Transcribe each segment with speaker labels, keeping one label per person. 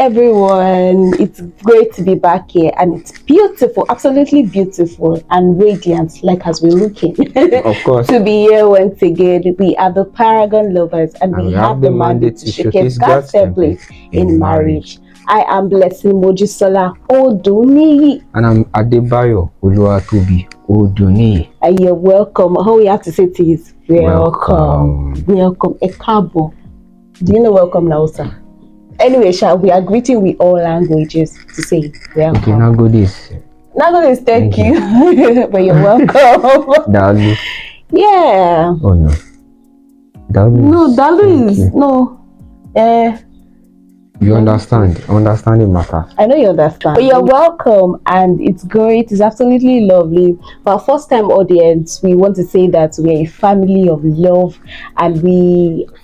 Speaker 1: everyone, it's great to be back here, and it's beautiful, absolutely beautiful and radiant, like as we're looking.
Speaker 2: Of course.
Speaker 1: To be here once again. We are the Paragon lovers, and we have the mandate to showcase God's template in marriage. I am Blessing Mojisola Oduni.
Speaker 2: And I'm Adebayo Oluwatobi Oduni.
Speaker 1: And you're welcome. All we have to say to you is welcome. Welcome. Ekabo. Do you know welcome now, sir? Anyway, we are greeting with all languages to say welcome.
Speaker 2: Okay, now go this.
Speaker 1: Now go this, thank you. But you're welcome.
Speaker 2: Dalu.
Speaker 1: Yeah.
Speaker 2: Oh no. Dalu.
Speaker 1: No, Dalu is no.
Speaker 2: You understand? Understanding matter.
Speaker 1: I know you understand. But you're welcome, and it's great. It's absolutely lovely. For our first-time audience, we want to say that we're a family of love, and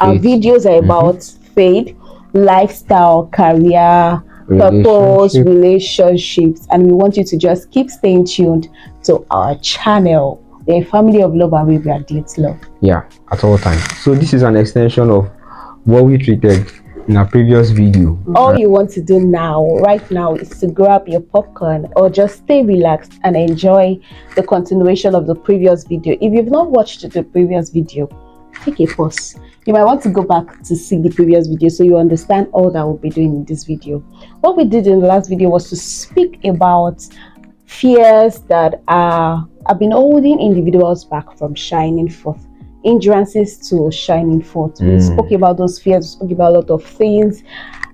Speaker 1: our videos are about faith, lifestyle, career, purpose, relationships, and we want you to just keep staying tuned to our channel. We're a family of love, and we radiate love.
Speaker 2: Yeah, at all times. So this is an extension of what we treated in our previous video.
Speaker 1: All you want to do now, right now, is to grab your popcorn or just stay relaxed and enjoy the continuation of the previous video. If you've not watched the previous video, take a pause. You might want to go back to see the previous video so you understand all that we'll be doing in this video. What we did in the last video was to speak about fears that have been holding individuals back from shining forth. Hindrances to shining forth. We spoke about those fears, we spoke about a lot of things.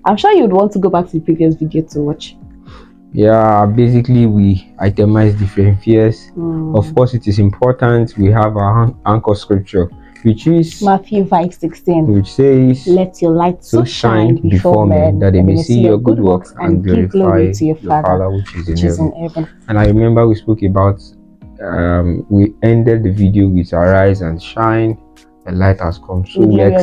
Speaker 1: I'm sure you'd want to go back to the previous video to watch.
Speaker 2: Yeah, basically we itemize different fears. Of course, it is important we have our anchor scripture, which is
Speaker 1: Matthew 5:16,
Speaker 2: which says,
Speaker 1: let your light so shine before men
Speaker 2: that they may see your good works and glorify
Speaker 1: to your Father
Speaker 2: which is in heaven. And I remember we spoke about we ended the video with arise and shine, the light has come. So we we're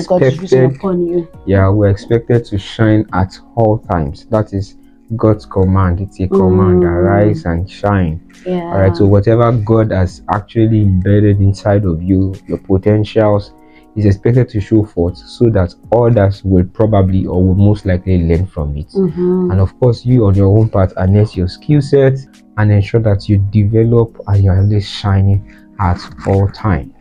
Speaker 2: expected to shine at all times. That is God's command. It's a command, arise and shine. All right, so whatever God has actually embedded inside of you, your potentials, is expected to show forth so that others will probably or will most likely learn from it. And of course, you on your own part harness your skill sets and ensure that you develop and you're always shining at all times.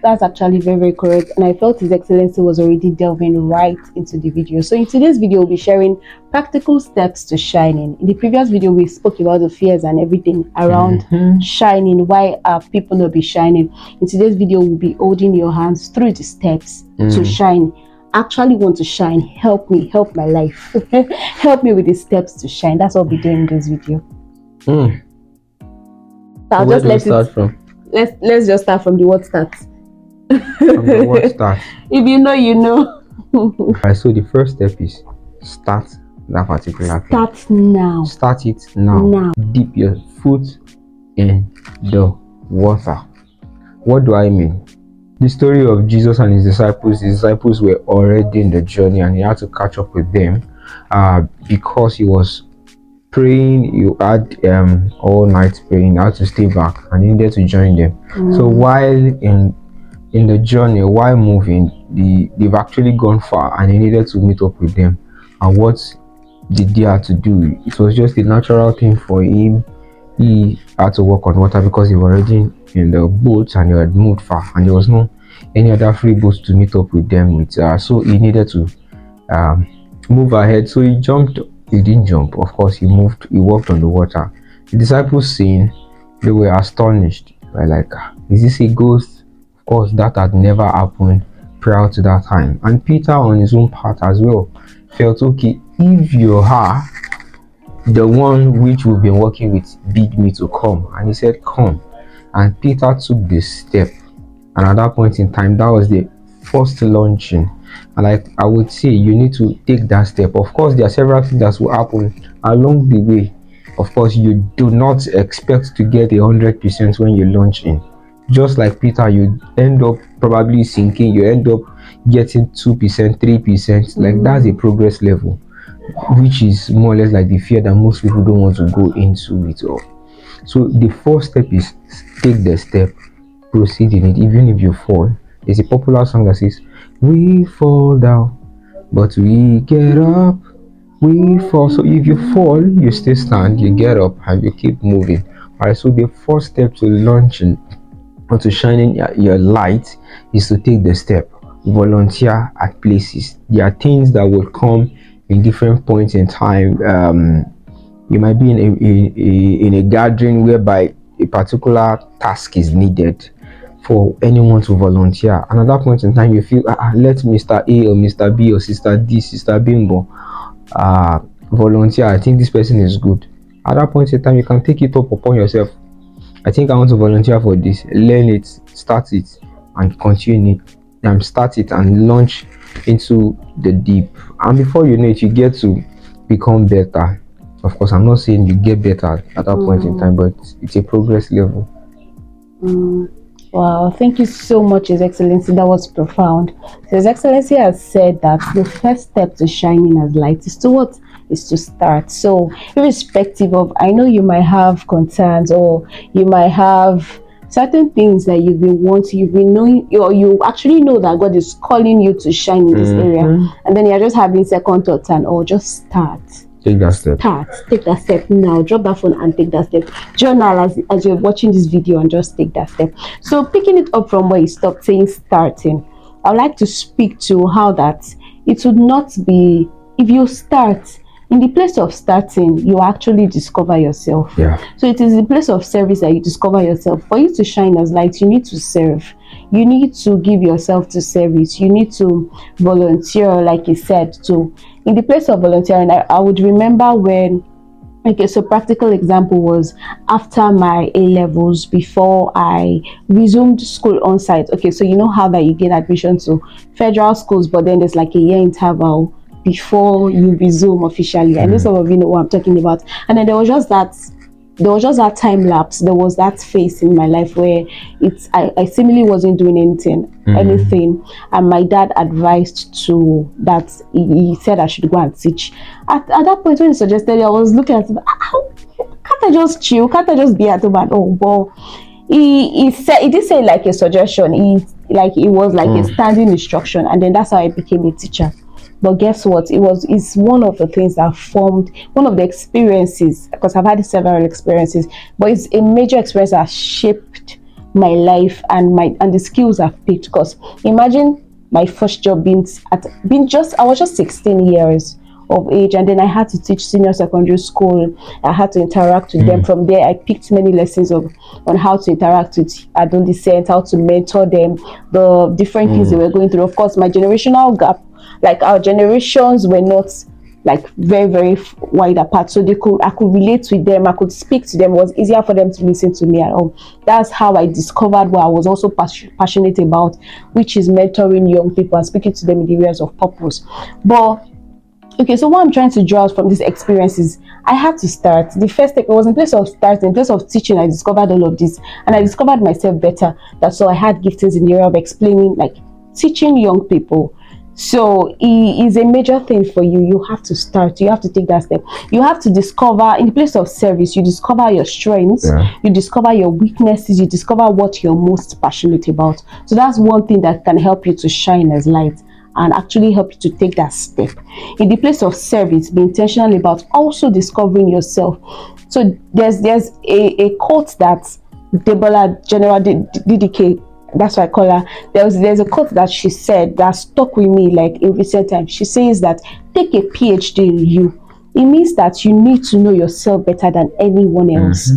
Speaker 1: That's actually very, very correct, and I felt His Excellency was already delving right into the video. So in today's video, we'll be sharing practical steps to shining. In the previous video, we spoke about the fears and everything around shining. Why are people not be shining? In today's video, we'll be holding your hands through the steps to shine. Actually want to shine, help me, help my life. Help me with the steps to shine. That's what we'll be doing in this video. So I'll just let it
Speaker 2: start from.
Speaker 1: Let's just start from the what start.
Speaker 2: From the what start.
Speaker 1: If you know, you know.
Speaker 2: Alright, so the first step is start that particular thing.
Speaker 1: Start now.
Speaker 2: Start it now. Dip your foot in the water. What do I mean? The story of Jesus and his disciples were already in the journey and he had to catch up with them because he was praying. You had all night praying, you had to stay back and he needed to join them. So while in the journey, while moving, they've actually gone far and he needed to meet up with them. And what did they have to do? It was just a natural thing for him. He had to walk on water because he was already in the boat and he had moved far and there was no any other free boats to meet up with them with. So he needed to move ahead. So he didn't jump, of course. He walked on the water. The disciples seeing, they were astonished. They were like, is this a ghost? Of course, that had never happened prior to that time. And Peter on his own part as well felt, okay, if you are the one which we've been working with, bid me to come. And he said, come. And Peter took this step. And at that point in time, that was the first launching. And like I would say, you need to take that step. Of course, there are several things that will happen along the way. Of course, you do not expect to get 100% when you launch in. Just like Peter, you end up probably sinking. You end up getting 2%, 3%. Like that's a progress level, which is more or less like the fear that most people don't want to go into it all. So the first step is take the step, proceed in it, even if you fall. There's a popular song that says, we fall down, but we get up. We fall. So if you fall, you still stand, you get up, and you keep moving. All right. So the first step to launching or to shining your light is to take the step. Volunteer at places. There are things that will come in different points in time. You might be in a gathering whereby a particular task is needed for anyone to volunteer. Another point in time, you feel, let Mr. A or Mr. B or Sister D, Sister Bimbo uh, volunteer. I think this person is good. At that point in time, you can take it up upon yourself. I think I want to volunteer for this. Learn it, start it, and continue it. Start it and launch into the deep. And before you know it, you get to become better. Of course, I'm not saying you get better at that point in time, but it's a progress level.
Speaker 1: Wow, thank you so much, His Excellency. That was profound. So His Excellency has said that the first step to shining as light is to what? Is to start. So, irrespective of, I know you might have concerns or you might have certain things that you've been wanting, you've been knowing, or you actually know that God is calling you to shine in this area, and then you're just having second thoughts and, or just start.
Speaker 2: Take that step.
Speaker 1: Take that step now. Drop that phone and take that step. Journal as you're watching this video and just take that step. So picking it up from where you stopped saying starting, I'd like to speak to how that it would not be, if you start, in the place of starting, you actually discover yourself.
Speaker 2: Yeah.
Speaker 1: So it is the place of service that you discover yourself. For you to shine as light, you need to serve. You need to give yourself to service. You need to volunteer, like you said. So in the place of volunteering, I would remember when, okay, so practical example was after my A levels, before I resumed school on site. Okay, so you know how that you get admission to federal schools, but then there's like a year interval before you resume officially. I know some of you know what I'm talking about. And then there was just that time lapse. There was that phase in my life where I seemingly wasn't doing anything, and my dad advised to that he said I should go and teach. At that point when he suggested it, I was looking at him, can't I just chill? Can't I just be at home and but he said, he did say like a suggestion. It was like a standing instruction, and then that's how I became a teacher. But guess what? It's one of the things that formed one of the experiences, because I've had several experiences, but it's a major experience that shaped my life and the skills I've picked. Because imagine my first job I was just 16 years of age, and then I had to teach senior secondary school. I had to interact with them. From there I picked many lessons on how to interact with adolescents, how to mentor them, the different things they were going through. Of course, my generational gap, like our generations were not like very, very wide apart, so I could relate with them, I could speak to them. It was easier for them to listen to me at home. That's how I discovered what I was also passionate about, which is mentoring young people and speaking to them in the areas of purpose. But okay, so what I'm trying to draw out from these experiences, I had to start. The first step, it was in place of starting, in place of teaching, I discovered all of this, and I discovered myself better. That's so I had giftings in the area of explaining, like teaching young people. So it is a major thing for you. You have to start. You have to take that step. You have to discover, in the place of service, you discover your strengths, you discover your weaknesses, you discover what you're most passionate about. So that's one thing that can help you to shine as light and actually help you to take that step. In the place of service, be intentional about also discovering yourself. So there's a quote that Debola General DDK, that's what I call her, there's a quote that she said that stuck with me like in recent times. She says that take a PhD in you. It means that you need to know yourself better than anyone else.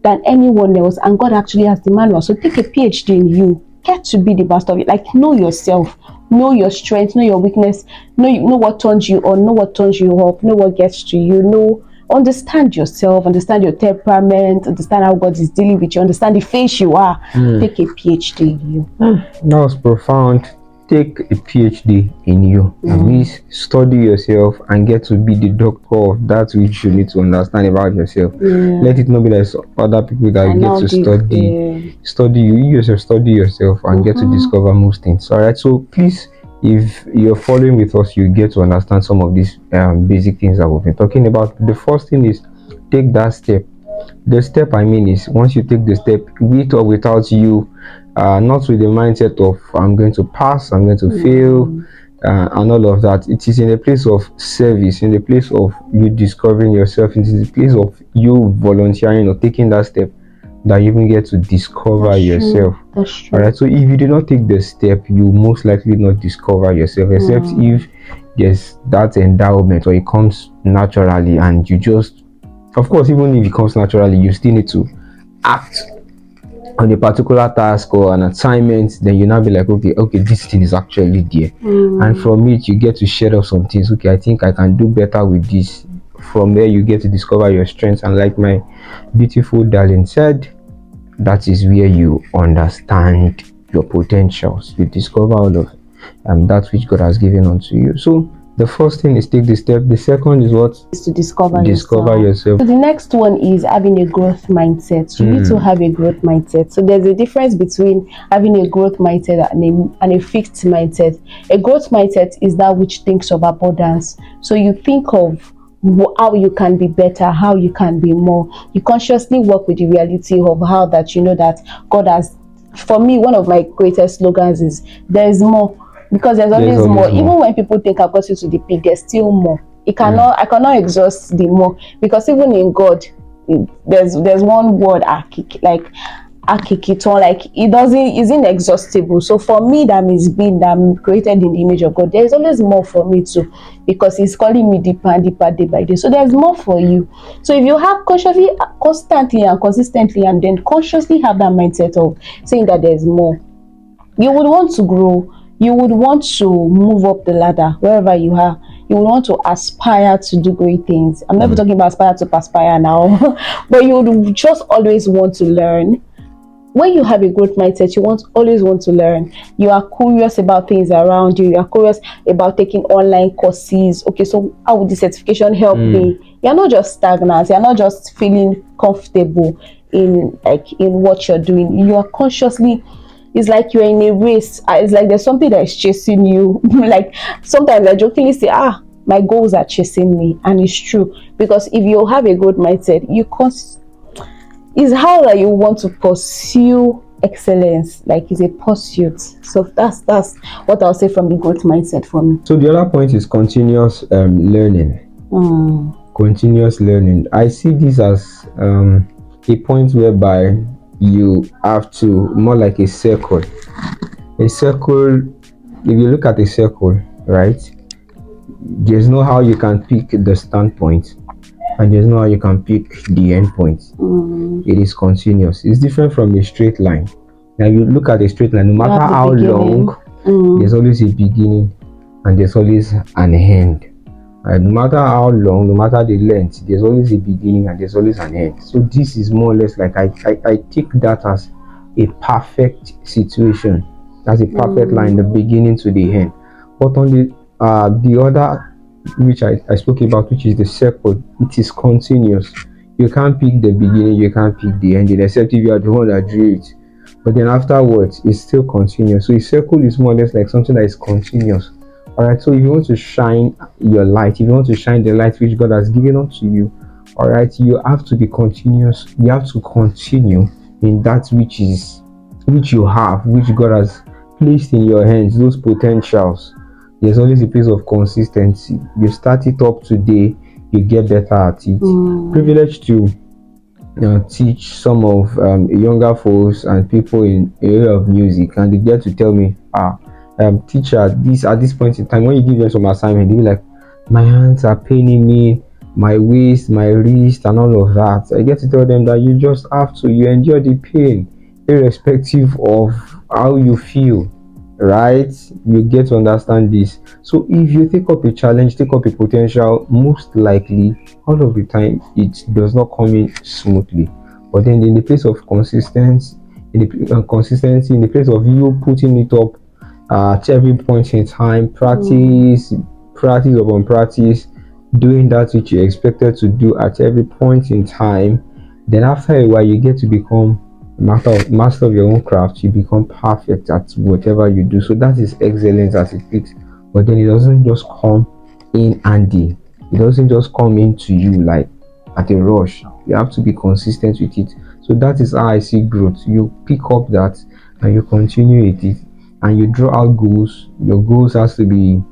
Speaker 1: And God actually has the manual. So take a PhD in you. Get to be the best of it. Like, know yourself, know your strengths, know your weakness, know what turns you on, know what turns you off, know what gets to you, understand yourself, understand your temperament, understand how God is dealing with you, understand the face you are. Take a PhD in you.
Speaker 2: That was profound. Take a PhD in you. That means study yourself and get to be the doctor of that which you need to understand about yourself. Let it not be like other people that get to study you. You yourself study yourself and get to discover most things. All right. So please, if you're following with us, you get to understand some of these basic things that we've been talking about. The first thing is take that step. The step I mean is once you take the step, with or without you, not with the mindset of I'm going to pass, I'm going to fail, and all of that. It is in a place of service, in the place of you discovering yourself, it is the place of you volunteering or taking that step that you even get to discover
Speaker 1: That's
Speaker 2: yourself.
Speaker 1: true. That's true.
Speaker 2: All right, so if you do not take the step, you most likely not discover yourself, except if there's that endowment or it comes naturally, and you just, of course, even if it comes naturally, you still need to act on a particular task or an assignment. Then you now be like, okay, this thing is actually there, and from it you get to share up some things. Okay, I think I can do better with this. From there you get to discover your strengths, and like my beautiful darling said, that is where you understand your potentials. You discover all of that which God has given unto you. So the first thing is take the step. The second is what?
Speaker 1: Is to discover
Speaker 2: yourself.
Speaker 1: So the next one is having a growth mindset. You need to have a growth mindset. So there's a difference between having a growth mindset and a fixed mindset. A growth mindset is that which thinks of abundance. So you think of how you can be better, how you can be more. You consciously work with the reality of how that you know that God has. For me, one of my greatest slogans is there is more, because there's always more. Even when people think I've got you to the peak, there's still more. It cannot, I cannot exhaust the more, because even in God, there's one word like akikiton, like it's inexhaustible. So for me, that means being that I'm created in the image of God, there's always more for me too, because He's calling me deeper and deeper day by day. So there's more for you. So if you have consciously, constantly and consistently, and then consciously have that mindset of saying that there's more, you would want to grow. You would want to move up the ladder wherever you are. You would want to aspire to do great things. I'm never talking about aspire to perspire now, but you would just always want to learn. When you have a growth mindset, you always want to learn. You are curious about things around you. You are curious about taking online courses. Okay, so how would the certification help me? You're not just stagnant. You're not just feeling comfortable in what you're doing. You are consciously. It's like you're in a race. It's like there's something that is chasing you. Like sometimes I jokingly say, my goals are chasing me, and it's true, because if you have a growth mindset, is how that you want to pursue excellence, like it's a pursuit. So that's what I'll say from the growth mindset for me.
Speaker 2: So the other point is continuous learning. Continuous learning. I see this as a point whereby you have to, more like a circle. A circle, if you look at a circle, right, there's no how you can pick the standpoint, and there's no how you can pick the end point. It is continuous. It's different from a straight line. Now you look at a straight line, no matter how long, there's always a beginning and there's always an end. No matter how long, no matter the length, there's always a beginning and there's always an end. So this is more or less like I take that as a perfect situation. That's a perfect line, the beginning to the end. But on the other, which I spoke about, which is the circle, it is continuous. You can't pick the beginning, you can't pick the ending, except if you are the one that drew it. But then afterwards, it's still continuous. So a circle is more or less like something that is continuous. Alright, so if you want to shine your light, if you want to shine the light which God has given unto you, alright, you have to be continuous. You have to continue in that which you have, which God has placed in your hands, those potentials. There's always a piece of consistency. You start it up today, you get better at it. Privileged to teach some of younger folks and people in area of music, and they get to tell me, teacher, at this point in time, when you give them some assignment, they'll be like, my hands are paining me, my waist, my wrist, and all of that. I get to tell them that you just have to, you endure the pain irrespective of how you feel, right? You get to understand this. So if you take up a challenge, take up a potential, most likely all of the time it does not come in smoothly. But then in the place of consistency, in the place of you putting it up at every point in time, practice upon practice, doing that which you expected to do at every point in time, then after a while you get to become master of your own craft. You become perfect at whatever you do. So that is excellence as it is. But then it doesn't just come in handy. It doesn't just come into you like at a rush. You have to be consistent with it. So that is how I see growth. You pick up that and you continue with it, and you draw out goals. Your goals has to be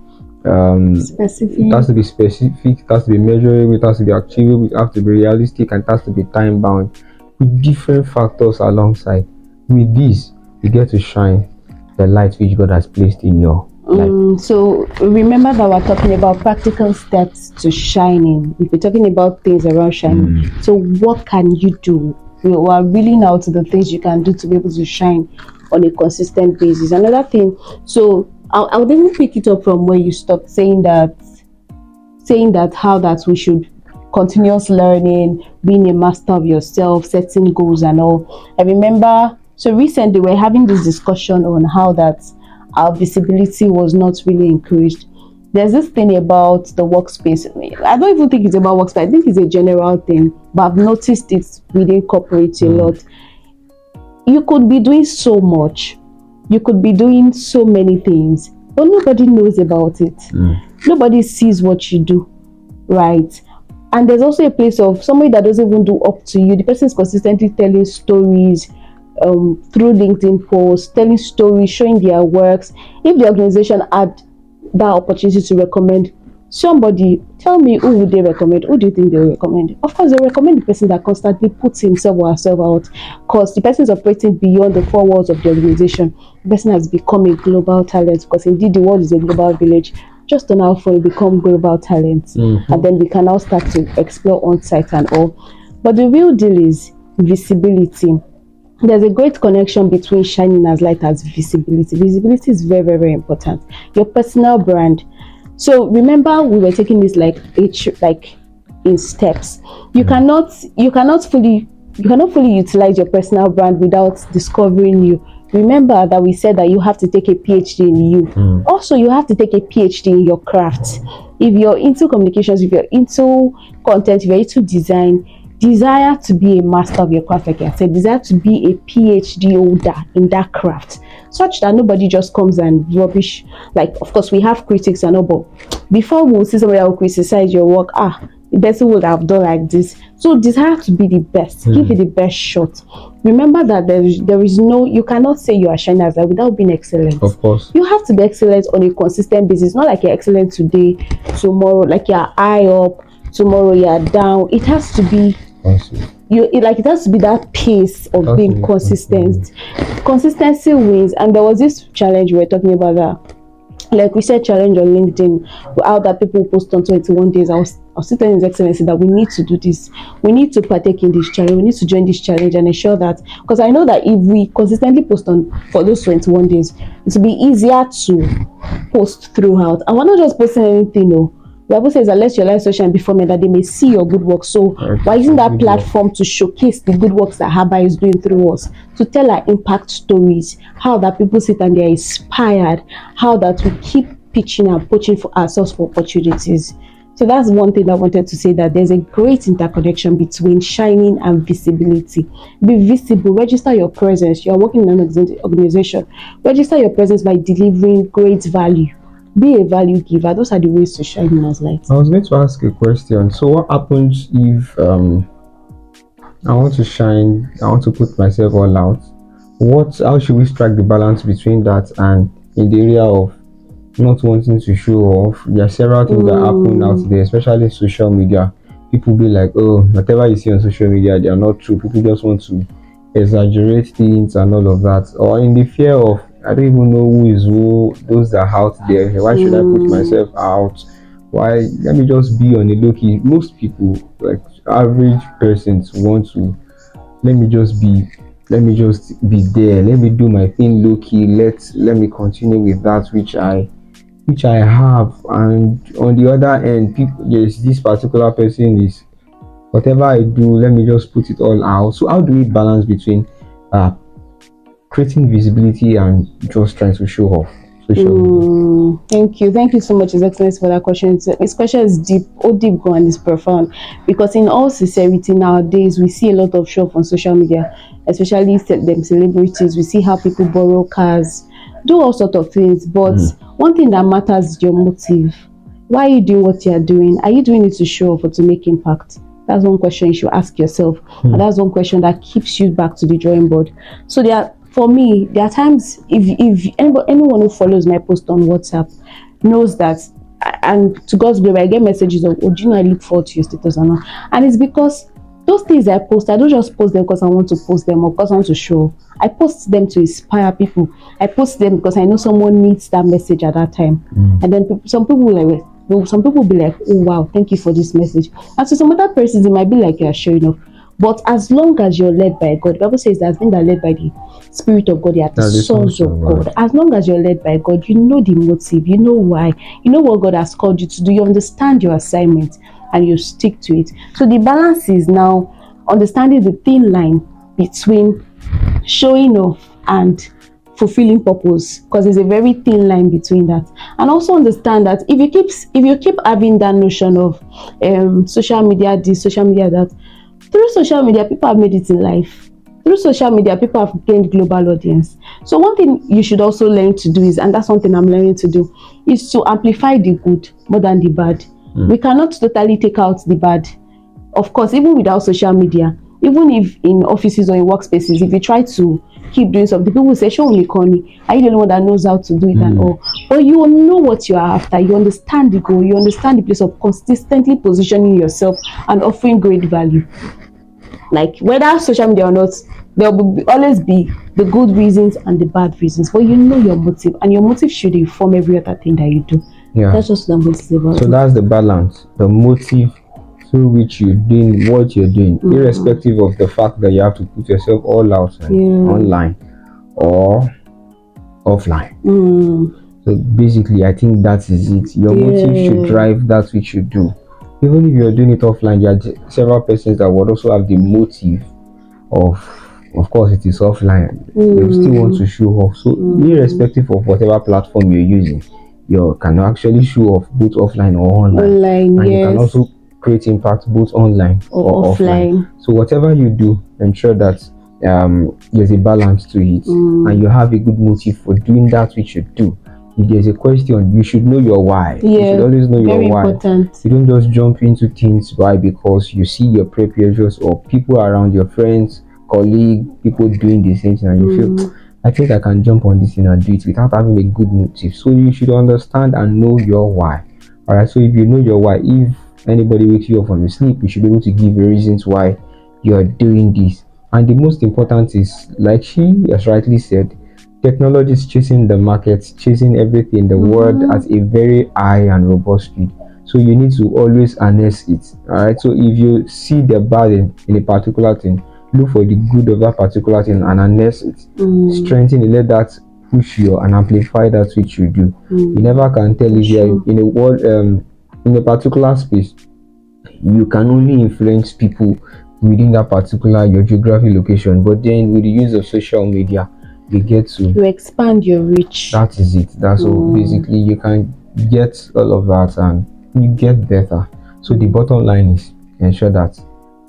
Speaker 2: It has
Speaker 1: Specific.
Speaker 2: to be specific, it has to be measurable, it has to be achievable, it has to be realistic, and it has to be time bound with different factors alongside. With this, you get to shine the light which God has placed in your life.
Speaker 1: So remember that we're talking about practical steps to shining. We're talking about things around shining. So what can you do? We are really now to the things you can do to be able to shine on a consistent basis. Another thing, so I would even pick it up from where you stopped saying that how that we should continuous learning, being a master of yourself, setting goals and all. I remember so recently we're having this discussion on how that our visibility was not really encouraged. There's this thing about the workspace. I don't even think it's about workspace. I think it's a general thing, but I've noticed it within corporates a lot. You could be doing so much. You could be doing so many things, but nobody knows about it. Nobody sees what you do, right? And there's also a place of somebody that doesn't even do up to you. The person is consistently telling stories through LinkedIn posts, telling stories, showing their works. If the organization had that opportunity to recommend somebody, tell me who would they recommend? Who do you think they will recommend? Of course, they recommend the person that constantly puts himself or herself out, because the person is operating beyond the four walls of the organization. The person has become a global talent, because indeed the world is a global village. Just on how far we become global talents, and then we can now start to explore on site and all. But the real deal is visibility. There's a great connection between shining as light as visibility. Visibility is very, very, very important. Your personal brand. So remember, we were taking this like in steps. You cannot fully utilize your personal brand without discovering you. Remember that we said that you have to take a PhD in you. Also, you have to take a PhD in your craft. If you're into communications, if you're into content, if you're into design, desire to be a master of your craft, like I said, desire to be a PhD holder in that craft, such that nobody just comes and rubbish. Like, of course, we have critics and all, but before we'll see somebody that will criticize your work, the person would have done like this. So desire to be the best, give it the best shot. Remember that there is no, you cannot say you are shining as light without being excellent.
Speaker 2: Of course.
Speaker 1: You have to be excellent on a consistent basis. Not like you're excellent today, tomorrow, like you're high up, tomorrow you're down. It has to be it has to be that pace of being consistent. Consistency wins. And there was this challenge we were talking about, that like we said, challenge on LinkedIn, how that people post on 21 days. I was still telling His Excellency that we need to do this. We need to partake in this challenge. We need to join this challenge and ensure that, because I know that if we consistently post on for those 21 days, it will be easier to post throughout. And we're not just posting anything, no. The Bible says that let your light so shine before men that they may see your good works. So we're using that platform to showcase the good works that Haba is doing through us, to tell our impact stories, how that people sit and they're inspired, how that we keep pitching and poaching for ourselves for opportunities. So that's one thing I wanted to say, that there's a great interconnection between shining and visibility. Be visible, register your presence. You're working in an organization, register your presence by delivering great value. Be a value giver. Those are the ways to shine in as light.
Speaker 2: I was going to ask a question. So what happens if I want to shine, I want to put myself all out? How should we strike the balance between that and in the area of not wanting to show off? There are several things that happen out there, especially social media. People be like, oh, whatever you see on social media, they are not true. People just want to exaggerate things and all of that. Or in the fear of, I don't even know who is who, those that are out there. Why should I put myself out? Why? Let me just be on the low key. Most people, like average persons, want to, let me just be there. Let me do my thing low key. Let me continue with that which I have. And on the other end, people, yes, this particular person is, whatever I do, let me just put it all out. So how do we balance between creating visibility and just trying to show off?
Speaker 1: Thank you so much, His Excellency, for that question. This question is deep and is profound, because in all sincerity nowadays we see a lot of show off on social media, especially them celebrities. We see how people borrow cars, do all sorts of things, but one thing that matters is your motive. Why are you doing what you are doing? Are you doing it to show off or to make impact? That's one question you should ask yourself, and that's one question that keeps you back to the drawing board. So for me, there are times, if anyone who follows my post on WhatsApp knows that and to God's glory, I get messages of, oh, do you know I look forward to your status and all. And it's because those things I post, I don't just post them because I want to post them or because I want to show. I post them to inspire people. I post them because I know someone needs that message at that time. And then some people will like, some people will be like, oh wow, thank you for this message. And so some other persons, it might be like you're showing off. But as long as you're led by God, the Bible says that things are led by the Spirit of God, they are the sons of God. As long as you're led by God, you know the motive, you know why, you know what God has called you to do, you understand your assignment and you stick to it. So the balance is now understanding the thin line between showing off and fulfilling purpose, because there's a very thin line between that. And also understand that if you keep having that notion of social media this, social media that, through social media people have made it in life. Through social media people have gained global audience. So one thing you should also learn to do is, and that's something I'm learning to do, is to amplify the good more than the bad. We cannot totally take out the bad. Of course, even without social media, even if in offices or in workspaces, if you try to keep doing something, people will say, show me Connie, are you the only one that knows how to do it and all? But you know what you are after, you understand the goal, you understand the place of consistently positioning yourself and offering great value. Like whether social media or not, there will always be the good reasons and the bad reasons, but you know your motive, and your motive should inform every other thing that you do. That's just what I'm going to say about it.
Speaker 2: So that's the balance, the motive through which you're doing what you're doing, irrespective of the fact that you have to put yourself all out online or offline. So basically, I think that is it. Your motive should drive that which you do. Even if you're doing it offline, there are several persons that would also have the motive of course it is offline. You still want to show off. So irrespective of whatever platform you're using, you can actually show off both offline or online. And you can also create impact both online or offline. So whatever you do, ensure that there's a balance to it, and you have a good motive for doing that which you do. If there's a question, you should know your why. You should always know your why. Important. You don't just jump into things why because you see your peer pressures or people around, your friends, colleagues, people doing the same thing, and you feel, I think I can jump on this thing and do it without having a good motive. So you should understand and know your why. Alright, so if you know your why, if anybody wakes you up from your sleep, you should be able to give the reasons why you are doing this. And the most important is, like she has rightly said, technology is chasing the market, chasing everything, the world at a very high and robust speed. So you need to always harness it. Alright, so if you see the bad in a particular thing, look for the good of that particular thing and harness it, strengthen it, let that push you and amplify that which you do. You never can tell if you're in a world in a particular space. You can only influence people within that particular your geographic location, but then with the use of social media, you get to
Speaker 1: expand your reach.
Speaker 2: That is it. That's all. Basically, you can get all of that and you get better. So the bottom line is ensure that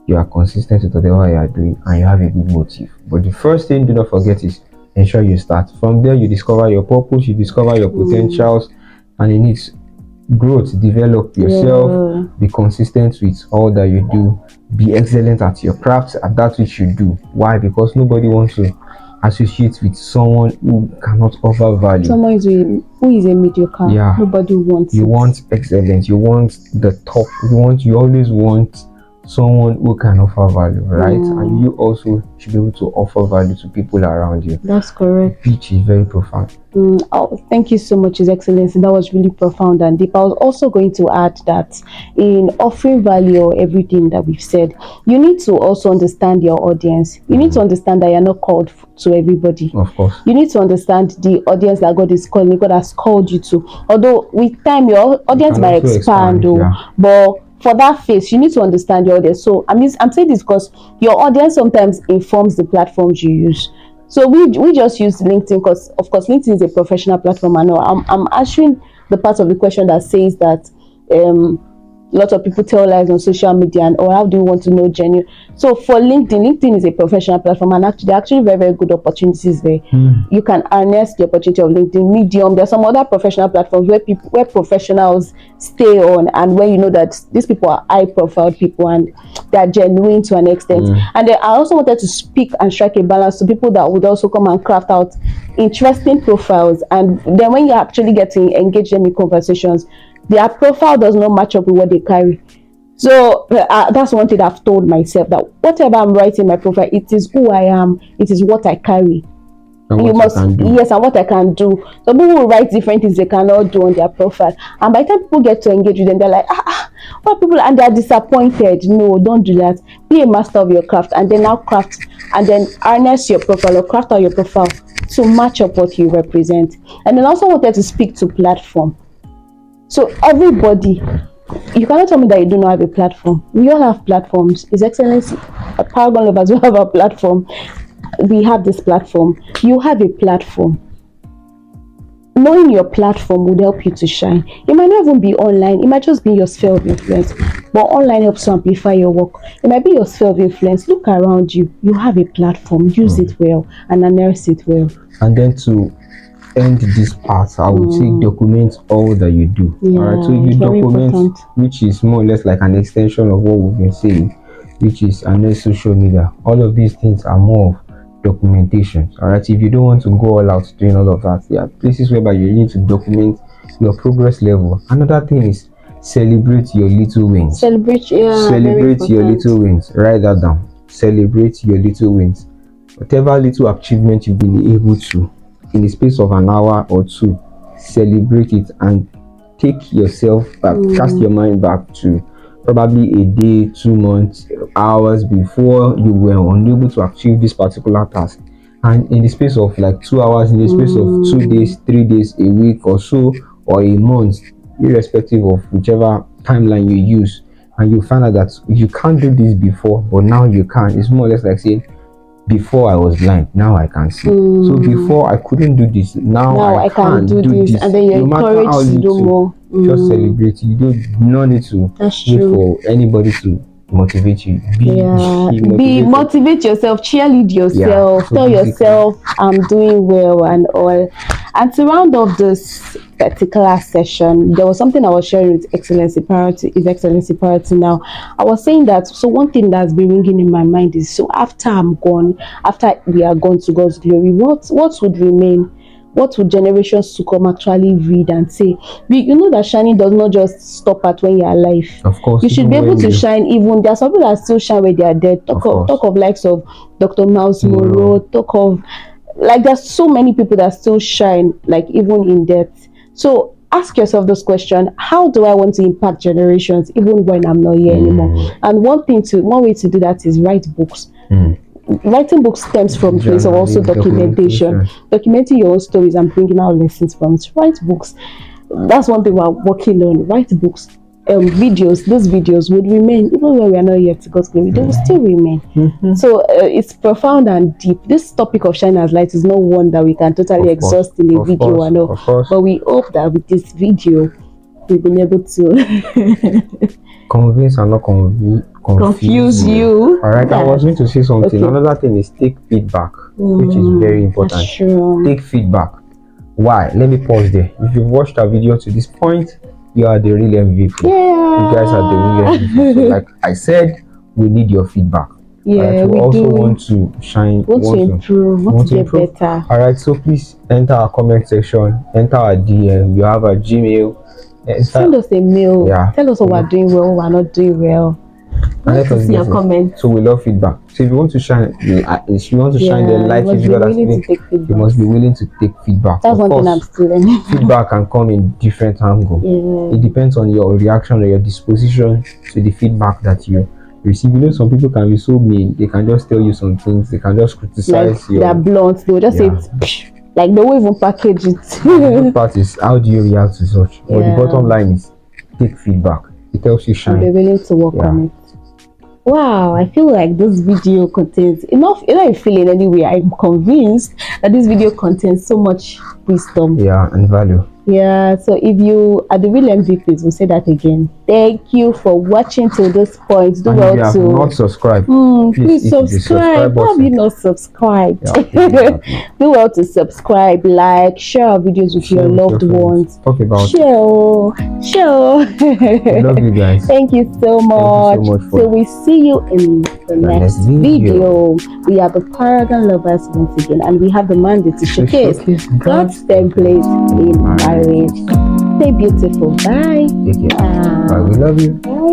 Speaker 2: you are consistent with whatever you are doing and you have a good motive. But the first thing do not forget is ensure you start. From there, you discover your purpose, you discover your potentials, and it needs growth. Develop yourself, be consistent with all that you do, be excellent at your craft, at that which you do. Why? Because nobody wants to associate with someone who cannot offer value.
Speaker 1: Someone who is a mediocre. Nobody wants
Speaker 2: you want excellence, you want the top, you always want someone who can offer value, right? And you also should be able to offer value to people around you.
Speaker 1: That's correct.
Speaker 2: Which is very profound.
Speaker 1: Oh, thank you so much, His Excellency. That was really profound and deep. I was also going to add that in offering value or everything that we've said, you need to also understand your audience. You need to understand that you're not called to everybody.
Speaker 2: Of course.
Speaker 1: You need to understand the audience that God is calling, God has called you to. Although with time, your audience might expand, but for that phase, you need to understand your audience. So I'm saying this because your audience sometimes informs the platforms you use. So we just use LinkedIn because, of course, LinkedIn is a professional platform. I know I'm answering the part of the question that says that a lot of people tell lies on social media, and how do you want to know genuine? So for LinkedIn is a professional platform, and they're actually very, very good opportunities there. You can harness the opportunity of LinkedIn. Medium, there's some other professional platforms where professionals stay on, and where you know that these people are high profile people and they're genuine to an extent. And then I also wanted to speak and strike a balance to people that would also come and craft out interesting profiles, and then when you actually get to engage them in conversations, their profile does not match up with what they carry. So that's one thing I've told myself, that whatever I'm writing in my profile, it is who I am, it is what I carry.
Speaker 2: And
Speaker 1: You
Speaker 2: what
Speaker 1: must,
Speaker 2: can do.
Speaker 1: yes, and what I can do. Some people will write different things they cannot do on their profile, and by the time people get to engage with them, they're like, what people, and they're disappointed. No, don't do that. Be a master of your craft, and then now craft, and then harness your profile or craft out your profile to match up what you represent. And then also wanted to speak to platform. So everybody, you cannot tell me that you do not have a platform. We all have platforms. His Excellency, Paragon lovers, we have a platform. We have this platform. You have a platform. Knowing your platform would help you to shine. It might not even be online. It might just be your sphere of influence. But online helps to amplify your work. It might be your sphere of influence. Look around you. You have a platform. Use it well and harness it well.
Speaker 2: And then to end this part, I would say document all that you do.
Speaker 1: Yeah,
Speaker 2: all right, so if you document, which is more or less like an extension of what we've been saying, which is another social media, all of these things are more of documentation. All right, if you don't want to go all out doing all of that, there are places whereby you need to document your progress level. Another thing is celebrate your little wins.
Speaker 1: Celebrate
Speaker 2: Your little wins. Write that down. Celebrate your little wins. Whatever little achievement you've been able to, in the space of an hour or two, celebrate it and take yourself back, cast your mind back to probably a day, 2 months, hours before you were unable to achieve this particular task. And in the space of like 2 hours, in the space of 2 days, 3 days, a week or so, or a month, irrespective of whichever timeline you use, and you find out that you can't do this before, but now you can. It's more or less like saying, before I was blind, now I can see. So before I couldn't do this, now I can do this.
Speaker 1: And then you're encouraged to do more.
Speaker 2: Just celebrate. You don't no need to wait for anybody to motivate you.
Speaker 1: Motivate yourself, cheerlead yourself, tell yourself I'm doing well and all. And to round off this particular session, there was something I was sharing with His Excellency Parity now. I was saying that, so one thing that's been ringing in my mind is, so after I'm gone, after we are gone to God's glory, what would remain? What would generations to come actually read and say? You know that shining does not just stop at when you're alive.
Speaker 2: Of course,
Speaker 1: you should be able to shine even. There are some people that still shine when they are dead. Talk of likes of Dr. Miles Monroe. Talk of, like, there's so many people that still shine, like, even in death. So ask yourself this question: how do I want to impact generations even when I'm not here anymore? And one way to do that is write books. Writing books stems from place of also documentation, documenting your own stories and bringing out lessons from it. Write books. That's one thing we're working on. Write books. Videos. Those videos would remain even when we are not yet to God's glory. They will still remain. So it's profound and deep. This topic of shine as light is not one that we can totally exhaust in a video and all. But we hope that with this video we've been able to
Speaker 2: convince and not confuse you. All right, I was going to say something. Another thing is take feedback, which is very important. Take feedback. Why? Let me pause there. If you've watched our video to this point, you are the real MVP. You guys are the real MVP. So like I said, we need your feedback.
Speaker 1: Yeah,
Speaker 2: we also want to shine,
Speaker 1: want to improve, want to get better.
Speaker 2: All right, so please enter our comment section, enter our DM. You have a Gmail.
Speaker 1: Send us a mail. Tell us what we're doing well, what we're not doing well. Let us see your comments.
Speaker 2: So we love feedback. So if you want to shine, if you want to shine the light, you must be willing to take feedback.
Speaker 1: That's one thing I'm still learning.
Speaker 2: Feedback can come in different angles. It depends on your reaction or your disposition to the feedback that you receive. You know, some people can be so mean. They can just tell you some things. They can just criticize you.
Speaker 1: They're blunt. They'll just say it. Like, they won't even package it.
Speaker 2: The part is, how do you react to such? But the bottom line is, take feedback. It helps you shine.
Speaker 1: Be willing to work on it. Wow, I feel like this video contains enough feeling anyway. I'm convinced that this video contains so much wisdom.
Speaker 2: And value.
Speaker 1: So if you are the real MVPs, we'll say that again. Thank you for watching to this point. Do well to
Speaker 2: not subscribe.
Speaker 1: Please subscribe. Why have you not subscribed? Do well to subscribe, like, share our videos with your loved ones.
Speaker 2: Talk about
Speaker 1: Share.
Speaker 2: Love you guys.
Speaker 1: Thank you so much. So we see you in the next video. We are the Paragon lovers once again, and we have the mandate to showcase God's template in marriage. Stay beautiful. Bye.
Speaker 2: Take care.
Speaker 1: Bye.
Speaker 2: Bye. We love you.
Speaker 1: Bye.